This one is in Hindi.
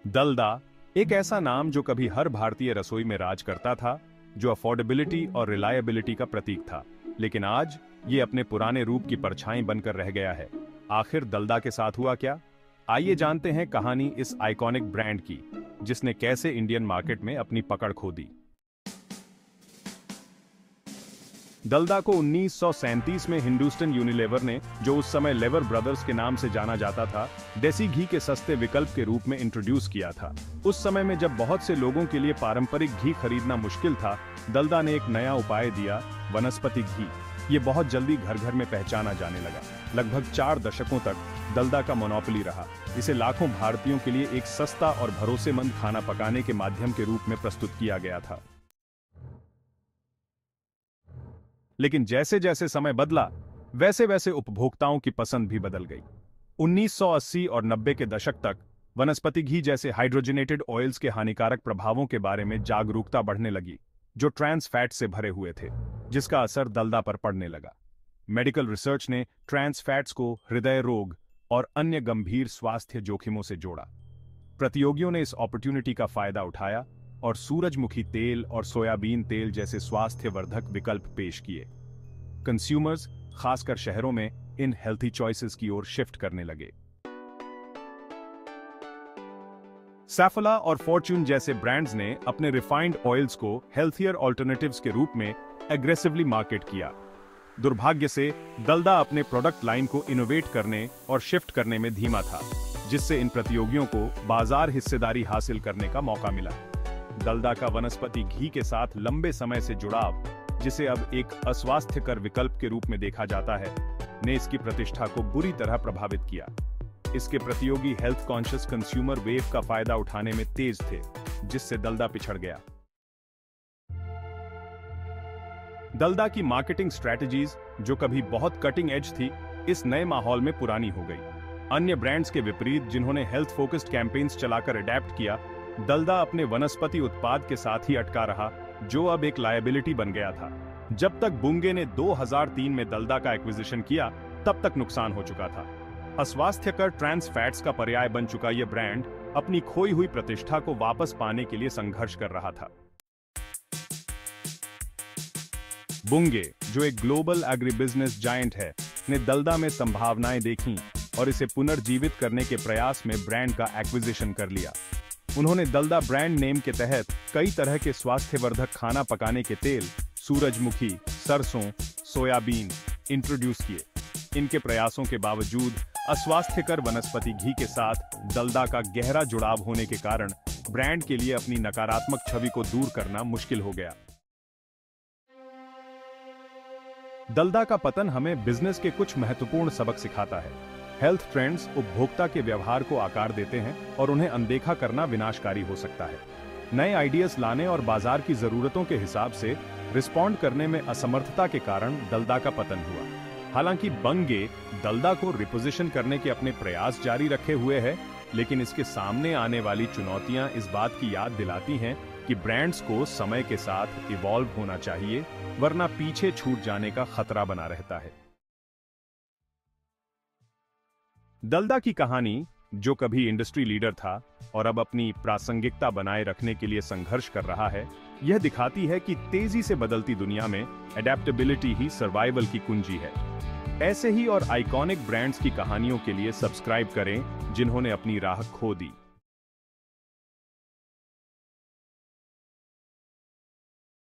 दलदा एक ऐसा नाम जो कभी हर भारतीय रसोई में राज करता था, जो अफोर्डेबिलिटी और रिलायबिलिटी का प्रतीक था, लेकिन आज ये अपने पुराने रूप की परछाई बनकर रह गया है। आखिर दलदा के साथ हुआ क्या? आइए जानते हैं कहानी इस आइकॉनिक ब्रांड की, जिसने कैसे इंडियन मार्केट में अपनी पकड़ खो दी। दलदा को 1937 में हिंदुस्तान यूनिलीवर ने, जो उस समय लेवर ब्रदर्स के नाम से जाना जाता था, देसी घी के सस्ते विकल्प के रूप में इंट्रोड्यूस किया था। उस समय में जब बहुत से लोगों के लिए पारंपरिक घी खरीदना मुश्किल था, दलदा ने एक नया उपाय दिया, वनस्पति घी। ये बहुत जल्दी घर घर में पहचाना जाने लगा। लगभग 4 दशकों तक दलदा का मोनोपोली रहा। इसे लाखों भारतीयों के लिए एक सस्ता और भरोसेमंद खाना पकाने के माध्यम के रूप में प्रस्तुत किया गया था। लेकिन जैसे जैसे समय बदला, वैसे वैसे उपभोक्ताओं की पसंद भी बदल गई। 1980 और 90 के दशक तक वनस्पति घी जैसे हाइड्रोजनेटेड ऑयल्स के हानिकारक प्रभावों के बारे में जागरूकता बढ़ने लगी, जो ट्रांस फैट से भरे हुए थे, जिसका असर दलदा पर पड़ने लगा। मेडिकल रिसर्च ने ट्रांस फैट्स को हृदय रोग और अन्य गंभीर स्वास्थ्य जोखिमों से जोड़ा। प्रतियोगियों ने इस अपॉर्चुनिटी का फायदा उठाया और सूरजमुखी तेल और सोयाबीन तेल जैसे स्वास्थ्यवर्धक विकल्प पेश किए। कंज्यूमर्स, खासकर शहरों में, इन हेल्थी चॉइसेस की ओर शिफ्ट करने लगे। सैफोला और फॉर्च्यून जैसे ब्रांड्स ने अपने रिफाइंड ऑयल्स को हेल्थियर ऑल्टरनेटिव्स के रूप में एग्रेसिवली मार्केट किया। दुर्भाग्य से दलदा अपने प्रोडक्ट लाइन को इनोवेट करने और शिफ्ट करने में धीमा था, जिससे इन प्रतियोगियों को बाजार हिस्सेदारी हासिल करने का मौका मिला। दलदा का वनस्पति घी के साथ लंबे समय से जुड़ाव, जिसे अब एक अस्वास्थ्यकर विकल्प के रूप में देखा जाता है, ने इसकी प्रतिष्ठा को बुरी तरह प्रभावित किया। इसके प्रतियोगी हेल्थ कॉन्शियस कंज्यूमर वेव का फायदा उठाने में तेज थे, जिससे दलदा पिछड़ गया। दलदा की मार्केटिंग स्ट्रेटजीज, जो कभी बहुत कटिंग एज थी, इस नए माहौल में पुरानी हो गई। अन्य ब्रांड्स के विपरीत, जिन्होंने हेल्थ फोकस्ड कैंपेन्स चलाकर अडेप्ट किया, दलदा अपने वनस्पति उत्पाद के साथ ही अटका रहा, जो अब एक लायबिलिटी बन गया था। जब तक बुंगे ने 2003 में दलदा का एक्विजिशन किया, तब तक नुकसान हो चुका था। अस्वास्थ्यकर ट्रांस फैट्स का पर्याय बन चुका यह ब्रांड अपनी खोई हुई प्रतिष्ठा को वापस पाने के लिए संघर्ष कर रहा था। बुंगे, जो एक ग्लोबल एग्रीबिजनेस जायंट है, ने दलदा में संभावनाएं देखीं और इसे पुनर्जीवित करने के प्रयास में ब्रांड का एक्विजिशन कर लिया। उन्होंने दलदा ब्रांड नेम के तहत कई तरह के स्वास्थ्यवर्धक खाना पकाने के तेल, सूरजमुखी, सरसों, सोयाबीन इंट्रोड्यूस किए। इनके प्रयासों के बावजूद अस्वास्थ्यकर वनस्पति घी के साथ दलदा का गहरा जुड़ाव होने के कारण ब्रांड के लिए अपनी नकारात्मक छवि को दूर करना मुश्किल हो गया। दलदा का पतन हमें बिजनेस के कुछ महत्वपूर्ण सबक सिखाता है। हेल्थ ट्रेंड्स उपभोक्ता के व्यवहार को आकार देते हैं और उन्हें अनदेखा करना विनाशकारी हो सकता है। नए आइडियाज लाने और बाजार की जरूरतों के हिसाब से रिस्पॉन्ड करने में असमर्थता के कारण दलदा का पतन हुआ। हालांकि बंगे दलदा को रिपोजिशन करने के अपने प्रयास जारी रखे हुए है, लेकिन इसके सामने आने वाली चुनौतियां इस बात की याद दिलाती हैं कि ब्रांड्स को समय के साथ इवॉल्व होना चाहिए, वरना पीछे छूट जाने का खतरा बना रहता है। दलदा की कहानी, जो कभी इंडस्ट्री लीडर था और अब अपनी प्रासंगिकता बनाए रखने के लिए संघर्ष कर रहा है, यह दिखाती है कि तेजी से बदलती दुनिया में एडेप्टेबिलिटी ही सर्वाइवल की कुंजी है। ऐसे ही और आइकॉनिक ब्रांड्स की कहानियों के लिए सब्सक्राइब करें, जिन्होंने अपनी राह खो दी।